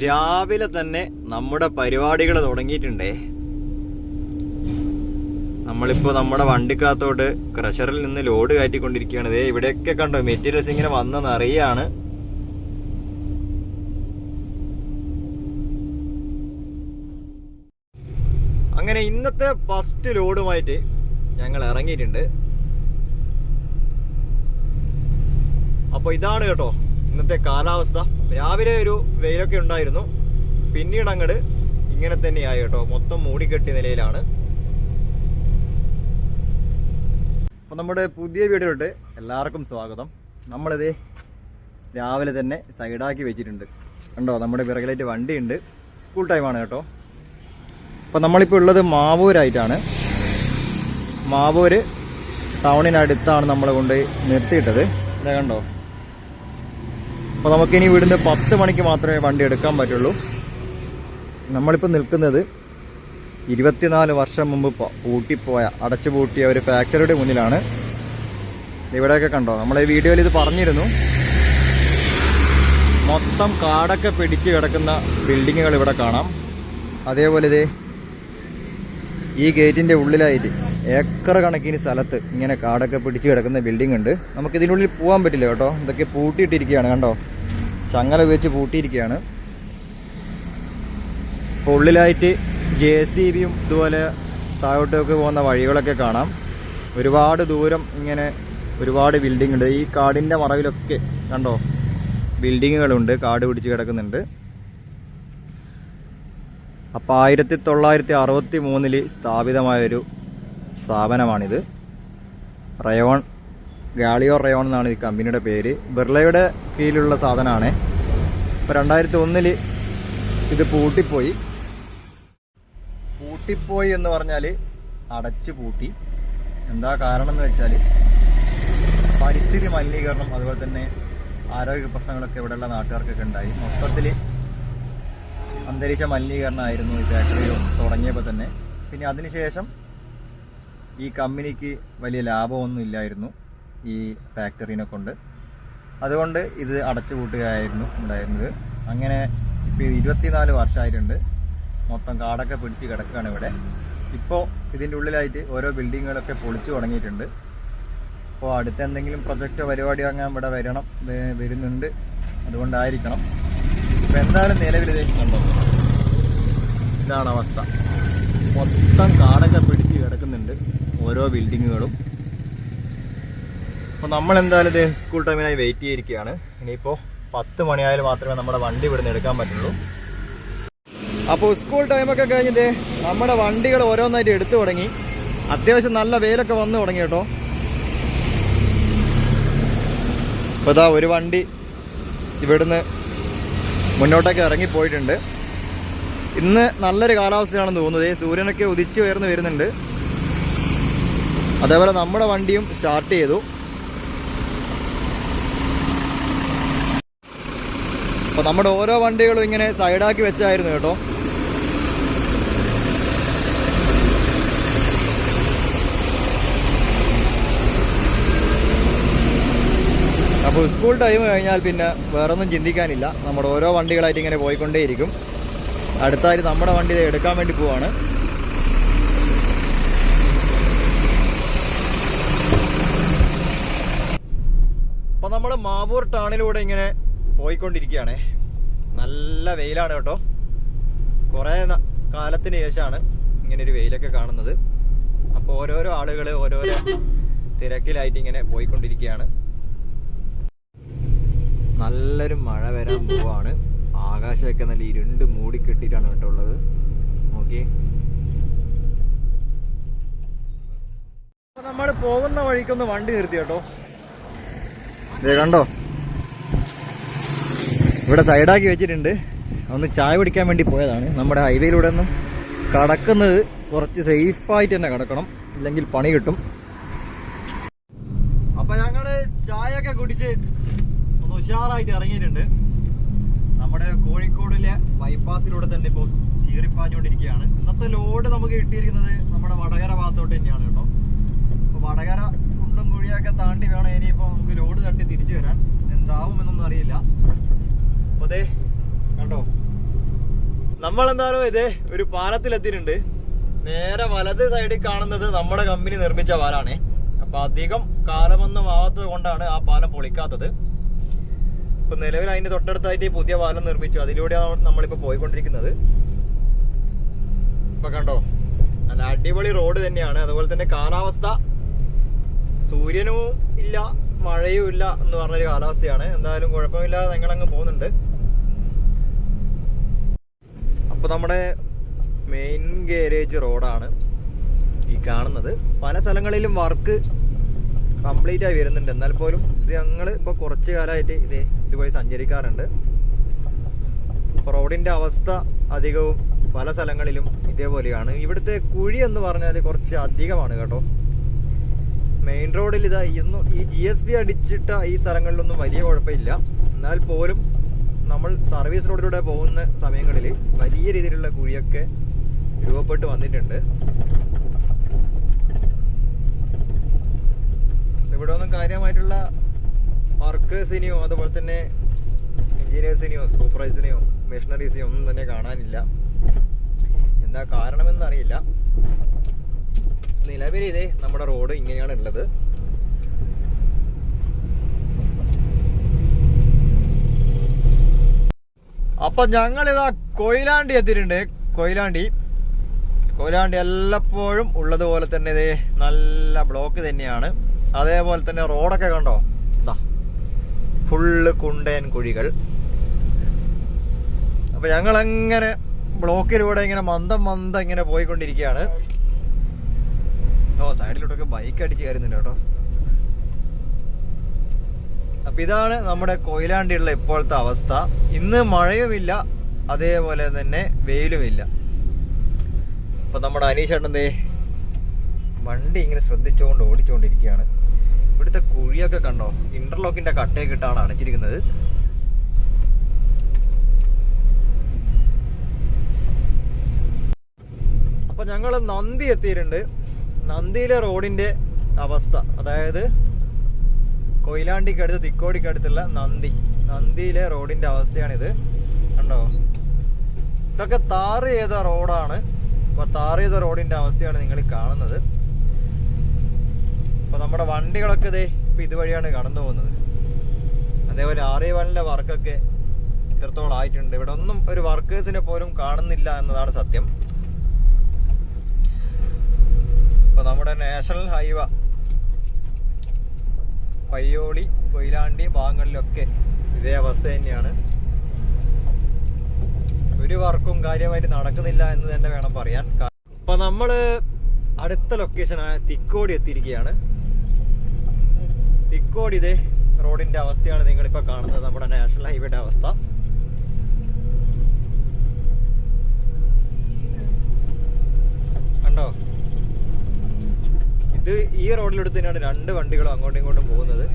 രാവിലെ തന്നെ നമ്മുടെ പരിപാടികൾ തുടങ്ങിയിട്ടുണ്ടേ. നമ്മളിപ്പോ നമ്മുടെ വണ്ടിക്കകത്തോട്ട് ക്രഷറിൽ നിന്ന് ലോഡ് കയറ്റിക്കൊണ്ടിരിക്കുകയാണ്. ഇവിടെയൊക്കെ കണ്ടോ മെറ്റീരിയൽസ് ഇങ്ങനെ വന്ന് നിറയാണ്. അങ്ങനെ ഇന്നത്തെ ഫസ്റ്റ് ലോഡുമായിട്ട് ഞങ്ങൾ ഇറങ്ങിയിട്ടുണ്ട്. അപ്പൊ ഇതാണ് കേട്ടോ ഇന്നത്തെ കാലാവസ്ഥ. രാവിലെ ഒരു വെയിലൊക്കെ ഉണ്ടായിരുന്നു, പിന്നീട് അങ്ങോട്ട് ഇങ്ങനെ തന്നെയായി കേട്ടോ. മൊത്തം മൂടിക്കെട്ടിയ നിലയിലാണ്. അപ്പൊ നമ്മുടെ പുതിയ വീഡിയോയിലോട്ട് എല്ലാവർക്കും സ്വാഗതം. നമ്മളിത് രാവിലെ തന്നെ സൈഡാക്കി വെച്ചിട്ടുണ്ട് കണ്ടോ. നമ്മുടെ പിറകിലായിട്ട് വണ്ടിയുണ്ട്. സ്കൂൾ ടൈമാണ് കേട്ടോ. അപ്പോൾ നമ്മളിപ്പോൾ ഉള്ളത് മാവൂരായിട്ടാണ്. മാവൂര് ടൗണിനടുത്താണ് നമ്മളെ കൊണ്ട് നിർത്തിയിട്ടത്. ഇതാ കണ്ടോ. അപ്പോൾ നമുക്കിനി ഇവിടുന്ന് 10 മണിക്ക് മാത്രമേ വണ്ടി എടുക്കാൻ പറ്റുള്ളൂ. നമ്മളിപ്പോൾ നിൽക്കുന്നത് 24 വർഷം മുമ്പ് പൂട്ടിപ്പോയ, അടച്ചു പൂട്ടിയ ഒരു ഫാക്ടറിയുടെ മുന്നിലാണ്. ഇവിടെയൊക്കെ കണ്ടോ, നമ്മളെ വീഡിയോയിൽ ഇത് പറഞ്ഞിരുന്നു. മൊത്തം കാടൊക്കെ പിടിച്ച് കിടക്കുന്ന ബിൽഡിങ്ങുകൾ ഇവിടെ കാണാം. അതേപോലെ ഇത് ഈ ഗേറ്റിന്റെ ഉള്ളിലായിട്ട് ഏക്കർ കണക്കിന് സ്ഥലത്ത് ഇങ്ങനെ കാടൊക്കെ പിടിച്ച് കിടക്കുന്ന ബിൽഡിംഗ് ഉണ്ട്. നമുക്ക് ഇതിനുള്ളിൽ പോകാൻ പറ്റില്ല കേട്ടോ. ഇതൊക്കെ പൂട്ടിയിട്ടിരിക്കുകയാണ് കണ്ടോ, ചങ്ങല വെച്ച് പൂട്ടിയിരിക്കുകയാണ്. അപ്പോൾ ഉള്ളിലായിട്ട് JCBയും ഇതുപോലെ താഴോട്ടൊക്കെ പോകുന്ന വഴികളൊക്കെ കാണാം. ഒരുപാട് ദൂരം ഇങ്ങനെ ഒരുപാട് ബിൽഡിംഗ് ഉണ്ട്. ഈ കാടിന്റെ മറവിലൊക്കെ കണ്ടോ ബിൽഡിങ്ങുകളുണ്ട്, കാട് പിടിച്ച് കിടക്കുന്നുണ്ട്. അപ്പോൾ 1963 സ്ഥാപിതമായൊരു സ്ഥാപനമാണിത്. റയോൺ, ഗാളിയോ റയോൺ എന്നാണ് ഈ കമ്പനിയുടെ പേര്. ബിർളയുടെ കീഴിലുള്ള സാധനമാണ്. ഇപ്പോൾ 2001 ഇത് പൂട്ടിപ്പോയി എന്ന് പറഞ്ഞാൽ അടച്ചു പൂട്ടി. എന്താ കാരണം എന്ന് വെച്ചാൽ പരിസ്ഥിതി മലിനീകരണം, അതുപോലെ തന്നെ ആരോഗ്യ പ്രശ്നങ്ങളൊക്കെ ഇവിടെയുള്ള നാട്ടുകാർക്കൊക്കെ ഉണ്ടായി. മൊത്തത്തിൽ അന്തരീക്ഷ മലിനീകരണമായിരുന്നു ഈ ഫാക്ടറി തുടങ്ങിയപ്പോൾ തന്നെ. പിന്നെ അതിനുശേഷം ഈ കമ്പനിക്ക് വലിയ ലാഭമൊന്നും ഇല്ലായിരുന്നു ഈ ഫാക്ടറിനെ കൊണ്ട്. അതുകൊണ്ട് ഇത് അടച്ചുപൂട്ടുകയായിരുന്നു ഉണ്ടായിരുന്നത്. അങ്ങനെ ഇപ്പോൾ 24 വർഷമായിട്ടുണ്ട്. മൊത്തം കാടൊക്കെ പിടിച്ച് കിടക്കുകയാണ് ഇവിടെ. ഇപ്പോൾ ഇതിൻ്റെ ഉള്ളിലായിട്ട് ഓരോ ബിൽഡിങ്ങുകളൊക്കെ പൊളിച്ചു തുടങ്ങിയിട്ടുണ്ട്. അപ്പോൾ അടുത്ത എന്തെങ്കിലും പ്രൊജക്റ്റോ പരിപാടിയോ അങ്ങനെ ഇവിടെ വരുന്നുണ്ട്. അതുകൊണ്ടായിരിക്കണം. ഇപ്പം എന്തായാലും നിലവിലേക്ക് കണ്ടോ, ഇതാണ് അവസ്ഥ. മൊത്തം കാടൊക്കെ പിടിച്ച് കിടക്കുന്നുണ്ട് ഓരോ ബിൽഡിങ്ങുകളും. അപ്പോൾ നമ്മളെന്തായാലും ഇത് സ്കൂൾ ടൈമിനായി വെയിറ്റ് ചെയ്തിരിക്കുകയാണ്. ഇനിയിപ്പോൾ 10 മണിയായാലും മാത്രമേ നമ്മുടെ വണ്ടി ഇവിടുന്ന് എടുക്കാൻ പറ്റുള്ളൂ. അപ്പോൾ സ്കൂൾ ടൈമൊക്കെ കഴിഞ്ഞിട്ട് നമ്മുടെ വണ്ടികൾ ഓരോന്നായിട്ട് എടുത്തു തുടങ്ങി. അത്യാവശ്യം നല്ല വെയിലൊക്കെ വന്നു തുടങ്ങി കേട്ടോ. അപ്പോൾ ഇതാ ഒരു വണ്ടി ഇവിടുന്ന് മുന്നോട്ടൊക്കെ ഇറങ്ങിപ്പോയിട്ടുണ്ട്. ഇന്ന് നല്ലൊരു കാലാവസ്ഥയാണെന്ന് തോന്നുന്നത്. സൂര്യനൊക്കെ ഉദിച്ചു ഉയർന്നു വരുന്നുണ്ട്. അതേപോലെ നമ്മുടെ വണ്ടിയും സ്റ്റാർട്ട് ചെയ്തു. അപ്പോൾ നമ്മുടെ ഓരോ വണ്ടികളും ഇങ്ങനെ സൈഡാക്കി വെച്ചായിരുന്നു കേട്ടോ. അപ്പോൾ സ്കൂൾ ടൈം കഴിഞ്ഞാൽ പിന്നെ വേറൊന്നും ചിന്തിക്കാനില്ല. നമ്മുടെ ഓരോ വണ്ടികളായിട്ട് ഇങ്ങനെ പോയിക്കൊണ്ടേയിരിക്കും. അടുത്തായിട്ട് നമ്മുടെ വണ്ടി എടുക്കാൻ വേണ്ടി പോവാണ്. അപ്പോൾ നമ്മൾ മാവൂർ ടൗണിലൂടെ ഇങ്ങനെ പോയിക്കൊണ്ടിരിക്കുകയാണ്. നല്ല വെയിലാണ് കേട്ടോ. കുറേ കാലത്തിന് ശേഷമാണ് ഇങ്ങനെ ഒരു വെയിലൊക്കെ കാണുന്നത്. അപ്പോൾ ഓരോരോ ആളുകൾ ഓരോരോ തിരക്കിലായിട്ട് ഇങ്ങനെ പോയിക്കൊണ്ടിരിക്കുകയാണ്. നല്ലൊരു മഴ വരാൻ പോവാണ്. ആകാശമൊക്കെ നല്ല ഇരുണ്ട് മൂടിക്കെട്ടിയിട്ടാണ് കേട്ടോ ഉള്ളത്. നോക്കിയേ. നമ്മൾ പോകുന്ന വഴിക്കൊന്ന് വണ്ടി നിർത്തി കേട്ടോ. ഇതേ കണ്ടോ, ഇവിടെ സൈഡാക്കി വെച്ചിട്ടുണ്ട്. ഒന്ന് ചായ കുടിക്കാൻ വേണ്ടി പോയതാണ്. നമ്മുടെ ഹൈവേയിലൂടെ ഒന്നും കടക്കുന്നത് കുറച്ച് സേഫായിട്ട് തന്നെ കിടക്കണം, ഇല്ലെങ്കിൽ പണി കിട്ടും. അപ്പൊ ഞങ്ങള് ചായയൊക്കെ കുടിച്ച് ഒന്ന് ഉഷാറായിട്ട് ഇറങ്ങിയിട്ടുണ്ട്. നമ്മുടെ കോഴിക്കോടിലെ ബൈപ്പാസിലൂടെ തന്നെ ഇപ്പോൾ ചീറിപ്പാഞ്ഞുകൊണ്ടിരിക്കുകയാണ്. ഇന്നത്തെ ലോഡ് നമുക്ക് കിട്ടിയിരിക്കുന്നത് നമ്മുടെ വടകര ഭാഗത്തോട്ട് തന്നെയാണ് കേട്ടോ. അപ്പോൾ വടകര കുണ്ടും കുഴിയൊക്കെ താണ്ടി വേണം ഇനിയിപ്പോൾ നമുക്ക് ലോഡ് തട്ടി തിരിച്ചു വരാൻ. എന്താവുമെന്നൊന്നും അറിയില്ല. അപ്പോൾ അതേ കണ്ടോ നമ്മളെന്തായാലും ഇതേ ഒരു പാലത്തിലെത്തിയിട്ടുണ്ട്. നേരെ വലത് സൈഡിൽ കാണുന്നത് നമ്മുടെ കമ്പനി നിർമ്മിച്ച പാലാണ്. അപ്പൊ അധികം കാലമൊന്നും ആവാത്തത് കൊണ്ടാണ് ആ പാലം പൊളിക്കാത്തത്. ഇപ്പൊ നിലവിൽ അതിന്റെ തൊട്ടടുത്തായിട്ട് പുതിയ പാലം നിർമ്മിച്ചു. അതിലൂടെയാണ് നമ്മളിപ്പോ പോയിക്കൊണ്ടിരിക്കുന്നത്. ഇപ്പൊ കണ്ടോ, നല്ല അടിപൊളി റോഡ് തന്നെയാണ്. അതുപോലെ തന്നെ കാലാവസ്ഥ സൂര്യനും ഇല്ല മഴയും ഇല്ല എന്ന് പറഞ്ഞൊരു കാലാവസ്ഥയാണ്. എന്തായാലും കുഴപ്പമില്ലാതെ ഞങ്ങളങ്ങ് പോകുന്നുണ്ട്. അപ്പൊ നമ്മുടെ മെയിൻ ഗാരേജ് റോഡാണ് ഈ കാണുന്നത്. പല സ്ഥലങ്ങളിലും വർക്ക് കംപ്ലീറ്റ് ആയി വരുന്നുണ്ട്. എന്നാൽ പോലും ഇത് ഞങ്ങൾ ഇപ്പോൾ കുറച്ച് കാലമായിട്ട് ഇതുവഴി സഞ്ചരിക്കാറുണ്ട്. അപ്പോൾ റോഡിൻ്റെ അവസ്ഥ അധികവും പല സ്ഥലങ്ങളിലും ഇതേപോലെയാണ്. ഇവിടുത്തെ കുഴി എന്ന് പറഞ്ഞാൽ കുറച്ച് അധികമാണ് കേട്ടോ. മെയിൻ റോഡിൽ ഇതാ ഇന്നും ഈ GSB അടിച്ചിട്ട ഈ സ്ഥലങ്ങളിലൊന്നും വലിയ കുഴപ്പമില്ല. എന്നാൽ പോലും നമ്മൾ സർവീസ് റോഡിലൂടെ പോകുന്ന സമയങ്ങളിൽ വലിയ രീതിയിലുള്ള കുഴിയൊക്കെ രൂപപ്പെട്ട് വന്നിട്ടുണ്ട്. ഇവിടെ ഒന്നും കാര്യമായിട്ടുള്ള വർക്കേഴ്സിനെയോ അതുപോലെ തന്നെ എഞ്ചിനീയേഴ്സിനെയോ സൂപ്പർവൈസറിനെയോ മെഷീനറീസിനെയോ ഒന്നും തന്നെ കാണാനില്ല. എന്താ കാരണമെന്ന് അറിയില്ല. നിലവിൽ ഇതേ നമ്മുടെ റോഡ് ഇങ്ങനെയാണ് ഉള്ളത്. അപ്പൊ ഞങ്ങളിതാ കൊയിലാണ്ടി എത്തിയിട്ടുണ്ട്. കൊയിലാണ്ടി എല്ലാപ്പോഴും ഉള്ളതുപോലെ തന്നെ ഇതേ നല്ല ബ്ലോക്ക് തന്നെയാണ്. അതേപോലെ തന്നെ റോഡൊക്കെ കണ്ടോ, ഫുള്ള് കുണ്ടൻ കുഴികൾ. അപ്പൊ ഞങ്ങളങ്ങനെ ബ്ലോക്കിലൂടെ ഇങ്ങനെ മന്ദം ഇങ്ങനെ പോയിക്കൊണ്ടിരിക്കുകയാണ്. സൈഡിലോട്ടൊക്കെ ബൈക്ക് അടിച്ച് കയറുന്നുണ്ട് കേട്ടോ. അപ്പൊ ഇതാണ് നമ്മുടെ കൊയിലാണ്ടിയുള്ള ഇപ്പോഴത്തെ അവസ്ഥ. ഇന്ന് മഴയുമില്ല, അതേപോലെ തന്നെ വെയിലുമില്ല. അപ്പൊ നമ്മുടെ അനീഷേട്ടൻ്റെ വണ്ടി ഇങ്ങനെ ശ്രദ്ധിച്ചുകൊണ്ട് ഓടിച്ചുകൊണ്ടിരിക്കുകയാണ്. ഇവിടുത്തെ കുഴിയൊക്കെ കണ്ടോ, ഇന്റർലോക്കിന്റെ കട്ടയൊക്കെ ഇട്ടാണ് അടച്ചിരിക്കുന്നത്. അപ്പൊ ഞങ്ങൾ നന്ദി എത്തിയിട്ടുണ്ട്. നന്ദിയിലെ റോഡിന്റെ അവസ്ഥ, അതായത് കൊയിലാണ്ടിക്കടുത്ത് തിക്കോടിക്കടുത്തുള്ള നന്ദിയിലെ റോഡിന്റെ അവസ്ഥയാണിത്. കണ്ടോ, ഇതൊക്കെ താറ് ചെയ്ത റോഡാണ്. അപ്പൊ താറ് ചെയ്ത റോഡിന്റെ അവസ്ഥയാണ് നിങ്ങൾ കാണുന്നത്. അപ്പൊ നമ്മുടെ വണ്ടികളൊക്കെ ഇപ്പൊ ഇതുവഴിയാണ് കടന്നു പോകുന്നത്. അതേപോലെ RA1 വർക്കൊക്കെ ഇത്രത്തോളം ആയിട്ടുണ്ട്. ഇവിടെ ഒന്നും ഒരു വർക്കേഴ്സിനെ പോലും കാണുന്നില്ല എന്നതാണ് സത്യം. ഇപ്പൊ നമ്മുടെ നാഷണൽ ഹൈവേ പയ്യോളി കൊയിലാണ്ടി ഭാഗങ്ങളിലൊക്കെ ഇതേ അവസ്ഥ തന്നെയാണ്. ഒരു വർക്കും കാര്യമായിട്ട് നടക്കുന്നില്ല എന്ന് തന്നെ വേണം പറയാൻ. അപ്പൊ നമ്മള് അടുത്ത ലൊക്കേഷനായ തിക്കോടി എത്തിയിരിക്കുകയാണ്. തിക്കോടി ഇതേ റോഡിന്റെ അവസ്ഥയാണ് നിങ്ങളിപ്പോ കാണുന്നത്, നമ്മുടെ നാഷണൽ ഹൈവേയുടെ അവസ്ഥ. കണ്ടോ, ഇത് ഈ റോഡിലെടുത്ത് തന്നെയാണ് രണ്ട് വണ്ടികളും അങ്ങോട്ടും ഇങ്ങോട്ടും പോകുന്നത്.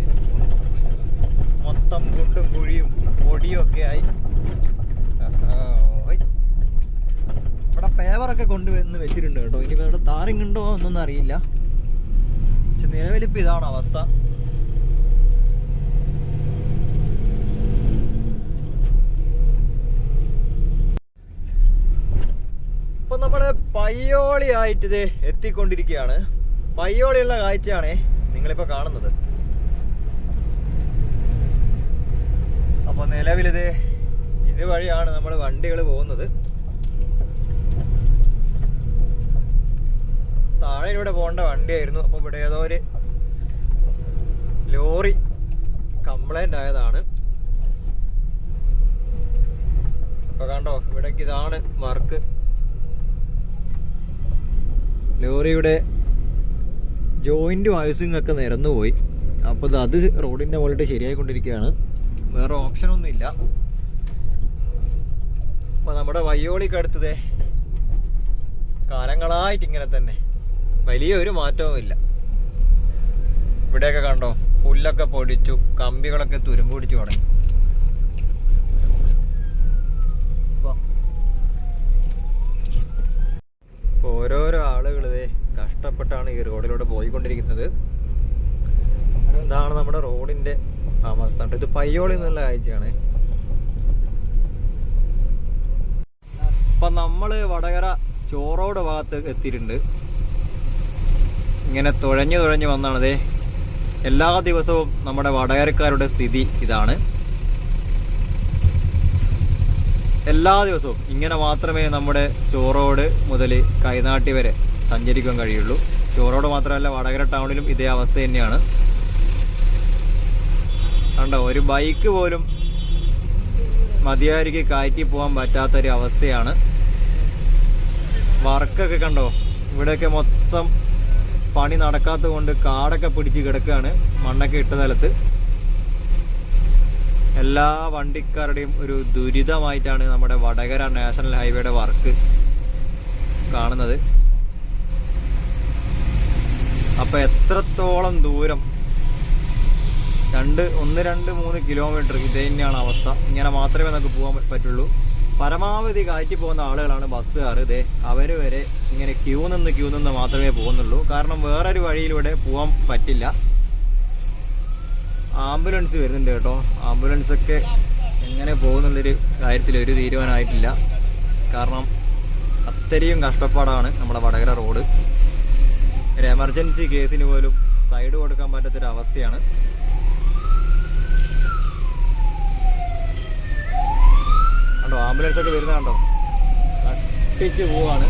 മൊത്തം കുണ്ടും കുഴിയും പൊടിയും ഒക്കെ ആയി. ഇവിടെ പേവറൊക്കെ കൊണ്ടുവന്ന് വെച്ചിട്ടുണ്ട് കേട്ടോ. ഇനി ഇവിടെ താറിങ് ഉണ്ടോ എന്നൊന്നും അറിയില്ല. പക്ഷെ നിലവിലിപ്പോ ഇതാണ് അവസ്ഥ. ഇപ്പൊ നമ്മള് പയ്യോളി ആയിട്ട് ഇത് എത്തിക്കൊണ്ടിരിക്കുകയാണ്. പയ്യോളിയുള്ള കാഴ്ചയാണേ നിങ്ങളിപ്പോ കാണുന്നത്. അപ്പൊ നിലവിലിത് ഇതുവഴിയാണ് നമ്മൾ വണ്ടികൾ പോകുന്നത്. താഴെയിലൂടെ പോകേണ്ട വണ്ടിയായിരുന്നു. അപ്പൊ ഇവിടെ ഏതോ ഒരു ലോറി കംപ്ലൈന്റ് ആയതാണ്. അപ്പൊ കണ്ടോ, ഇവിടേക്ക് ഇതാണ് വർക്ക്. ലോറിയുടെ ജോയിന്റ് വയസിങ് ഒക്കെ നിരന്നുപോയി. അപ്പോൾ അത് റോഡിന്റെ മുകളിൽ ശരിയായിക്കൊണ്ടിരിക്കുകയാണ്. വേറെ ഓപ്ഷനൊന്നും ഇല്ല. അപ്പൊ നമ്മുടെ വയ്യോളിക്കടുത്തതേ കാലങ്ങളായിട്ട് ഇങ്ങനെ തന്നെ, വലിയൊരു മാറ്റവും ഇല്ല. ഇവിടെയൊക്കെ കണ്ടോ, പുല്ലൊക്കെ പൊടിച്ചു, കമ്പികളൊക്കെ തുരുമ്പ് പിടിച്ചു തുടങ്ങി. ഓരോരോ ആളുകൾ കഷ്ടപ്പെട്ടാണ് ഈ റോഡിലൂടെ പോയിക്കൊണ്ടിരിക്കുന്നത്. ഇതാണ് നമ്മുടെ റോഡിന്റെ അവസ്ഥ. ഇത് പയ്യോളി എന്നുള്ള കാഴ്ചയാണ്. അപ്പം നമ്മൾ വടകര ചോറോട് ഭാഗത്ത് എത്തിയിട്ടുണ്ട്. ഇങ്ങനെ തുഴഞ്ഞു വന്നാണതേ. എല്ലാ ദിവസവും നമ്മുടെ വടകരക്കാരുടെ സ്ഥിതി ഇതാണ്. എല്ലാ ദിവസവും ഇങ്ങനെ മാത്രമേ നമ്മുടെ ചോറോട് മുതൽ കൈനാട്ടി വരെ സഞ്ചരിക്കാൻ കഴിയുള്ളൂ. ചോറോട് മാത്രമല്ല, വടകര ടൗണിലും ഇതേ അവസ്ഥ തന്നെയാണ്. കണ്ടോ, ഒരു ബൈക്ക് പോലും മതിയായിരിക്ക് കയറ്റി പോകാൻ പറ്റാത്തൊരു അവസ്ഥയാണ്. വർക്കൊക്കെ കണ്ടോ, ഇവിടെയൊക്കെ മൊത്തം പണി നടക്കാത്തത് കൊണ്ട് കാടൊക്കെ പിടിച്ച് കിടക്കുകയാണ്. മണ്ണൊക്കെ ഇട്ട സ്ഥലത്ത് എല്ലാ വണ്ടിക്കാരുടെയും ഒരു ദുരിതമായിട്ടാണ് നമ്മുടെ വടകര നാഷണൽ ഹൈവേയുടെ വർക്ക് കാണുന്നത്. അപ്പം എത്രത്തോളം ദൂരം, 1-2-3 കിലോമീറ്റർ ഇത് തന്നെയാണ് അവസ്ഥ. ഇങ്ങനെ മാത്രമേ നമുക്ക് പോകാൻ പറ്റുള്ളൂ. പരമാവധി കയറ്റി പോകുന്ന ആളുകളാണ് ബസ്സുകാർ. ഇതേ അവർ വരെ ഇങ്ങനെ ക്യൂ നിന്ന് മാത്രമേ പോകുന്നുള്ളൂ. കാരണം വേറൊരു വഴിയിലൂടെ പോകാൻ പറ്റില്ല. ആംബുലൻസ് വരുന്നുണ്ട് കേട്ടോ. ആംബുലൻസൊക്കെ എങ്ങനെ പോകുന്നുള്ളൊരു കാര്യത്തിൽ ഒരു തീരുമാനമായിട്ടില്ല. കാരണം അത്രയും കഷ്ടപ്പാടാണ് നമ്മുടെ വടകര റോഡ്. ഒരു എമർജൻസി കേസിന് പോലും സൈഡ് കൊടുക്കാൻ പറ്റാത്തൊരവസ്ഥയാണ്. കണ്ടോ, ആംബുലൻസ് ഒക്കെ വരുന്ന കണ്ടോ, കട്ടിച്ച് പോവാണ്.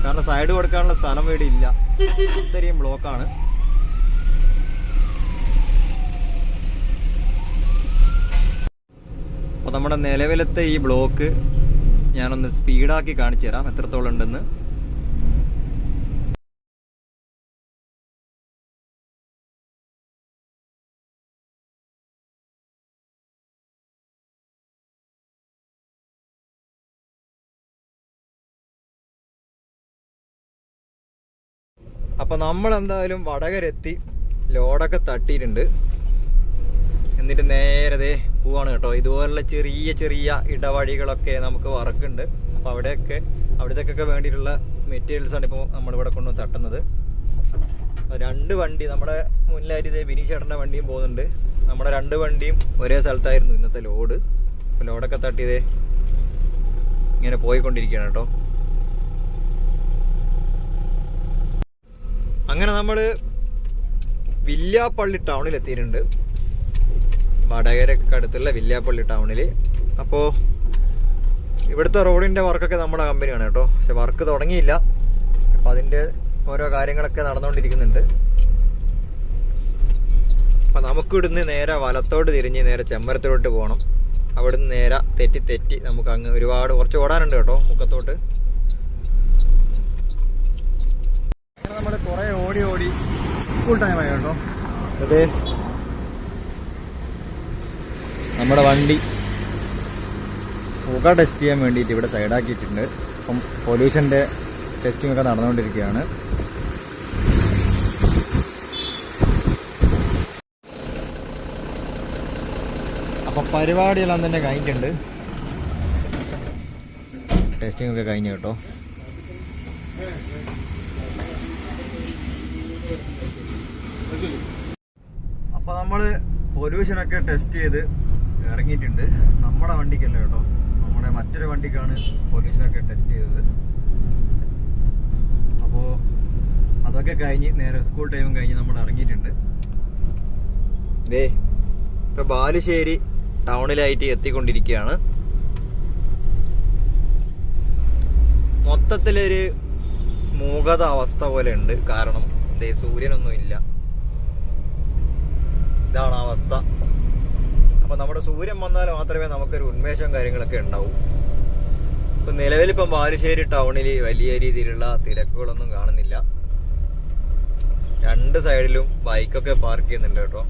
കാരണം സൈഡ് കൊടുക്കാനുള്ള സ്ഥലം ഇവിടെ ഇല്ല, അത്രയും ബ്ലോക്കാണ്. അപ്പോൾ നമ്മുടെ നിലവിലത്തെ ഈ ബ്ലോക്ക് ഞാനൊന്ന് സ്പീഡാക്കി കാണിച്ചു തരാം എത്രത്തോളം ഉണ്ടെന്ന്. അപ്പോൾ നമ്മൾ എന്തായാലും വടകരെത്തി ലോഡൊക്കെ തട്ടിയിട്ടുണ്ട്. എന്നിട്ട് നേരെ പോവാണ് കേട്ടോ. ഇതുപോലുള്ള ചെറിയ ഇടവഴികളൊക്കെ നമുക്ക് വർക്കുണ്ട്. അപ്പോൾ അവിടത്തേക്കൊക്കെ വേണ്ടിയിട്ടുള്ള മെറ്റീരിയൽസാണ് ഇപ്പോൾ നമ്മളിവിടെ കൊണ്ടുവന്ന് തട്ടുന്നത്. 2 വണ്ടി നമ്മുടെ മുന്നിലായിട്ട് ബിനീഷേട്ടൻ്റെ വണ്ടിയും പോകുന്നുണ്ട്. നമ്മുടെ 2 വണ്ടിയും ഒരേ സ്ഥലത്തായിരുന്നു ഇന്നത്തെ ലോഡ്. അപ്പോൾ ലോഡൊക്കെ തട്ടിയതേ ഇങ്ങനെ പോയിക്കൊണ്ടിരിക്കുകയാണ് കേട്ടോ. അങ്ങനെ നമ്മൾ വില്യാപ്പള്ളി ടൗണിൽ എത്തിയിട്ടുണ്ട്. വടകരക്ക് അടുത്തുള്ള വില്യാപ്പള്ളി ടൗണിൽ. അപ്പോൾ ഇവിടുത്തെ റോഡിൻ്റെ വർക്കൊക്കെ നമ്മുടെ കമ്പനിയാണ് കേട്ടോ. പക്ഷെ വർക്ക് തുടങ്ങിയില്ല. അപ്പോൾ അതിൻ്റെ ഓരോ കാര്യങ്ങളൊക്കെ നടന്നുകൊണ്ടിരിക്കുന്നുണ്ട്. അപ്പോൾ നമുക്കിവിടുന്ന് നേരെ വലത്തോട്ട് തിരിഞ്ഞ് നേരെ ചെമ്മരത്തോട്ട് പോകണം. അവിടുന്ന് നേരെ തെറ്റി നമുക്ക് അങ്ങ് കുറച്ച് ഓടാനുണ്ട് കേട്ടോ മുക്കത്തോട്ട്. അങ്ങനെ നമ്മൾ കുറേ ഓടി സ്കൂൾ ടൈമായി കേട്ടോ. അതെ, നമ്മുടെ വണ്ടി പുക ടെസ്റ്റ് ചെയ്യാൻ വേണ്ടിയിട്ട് ഇവിടെ സൈഡാക്കിയിട്ടുണ്ട്. അപ്പം പൊല്യൂഷൻ്റെ ടെസ്റ്റിംഗ് ഒക്കെ നടന്നുകൊണ്ടിരിക്കുകയാണ്. അപ്പം പരിപാടിയെല്ലാം തന്നെ കഴിഞ്ഞിട്ടുണ്ട്. ടെസ്റ്റിംഗ് ഒക്കെ കഴിഞ്ഞു കേട്ടോ. അപ്പോൾ നമ്മൾ പൊല്യൂഷനൊക്കെ ടെസ്റ്റ് ചെയ്ത് ഇറങ്ങിയിട്ടുണ്ട്. നമ്മുടെ വണ്ടിക്കല്ല കേട്ടോ, നമ്മുടെ മറ്റൊരു വണ്ടിക്കാണ് പൊല്യൂഷനൊക്കെ ടെസ്റ്റ് ചെയ്തത്. അപ്പോൾ അതൊക്കെ കഴിഞ്ഞ് നേരെ സ്കൂൾ ടൈമും കഴിഞ്ഞ് നമ്മൾ ഇറങ്ങിയിട്ടുണ്ട്. ഇപ്പോൾ ബാലുശ്ശേരി ടൗണിലായിട്ട് എത്തിക്കൊണ്ടിരിക്കുകയാണ്. മൊത്തത്തിലൊരു മൂകത അവസ്ഥ പോലെ ഉണ്ട്. കാരണം സൂര്യനൊന്നും ഇല്ല, ഇതാണ് അവസ്ഥ. അപ്പം നമ്മുടെ സൂര്യൻ വന്നാൽ മാത്രമേ നമുക്കൊരു ഉന്മേഷവും കാര്യങ്ങളൊക്കെ ഉണ്ടാവൂ. ഇപ്പം നിലവിലിപ്പം ബാലുശ്ശേരി ടൗണിൽ വലിയ രീതിയിലുള്ള തിരക്കുകളൊന്നും കാണുന്നില്ല. 2 സൈഡിലും ബൈക്കൊക്കെ പാർക്ക് ചെയ്യുന്നുണ്ട് കേട്ടോ.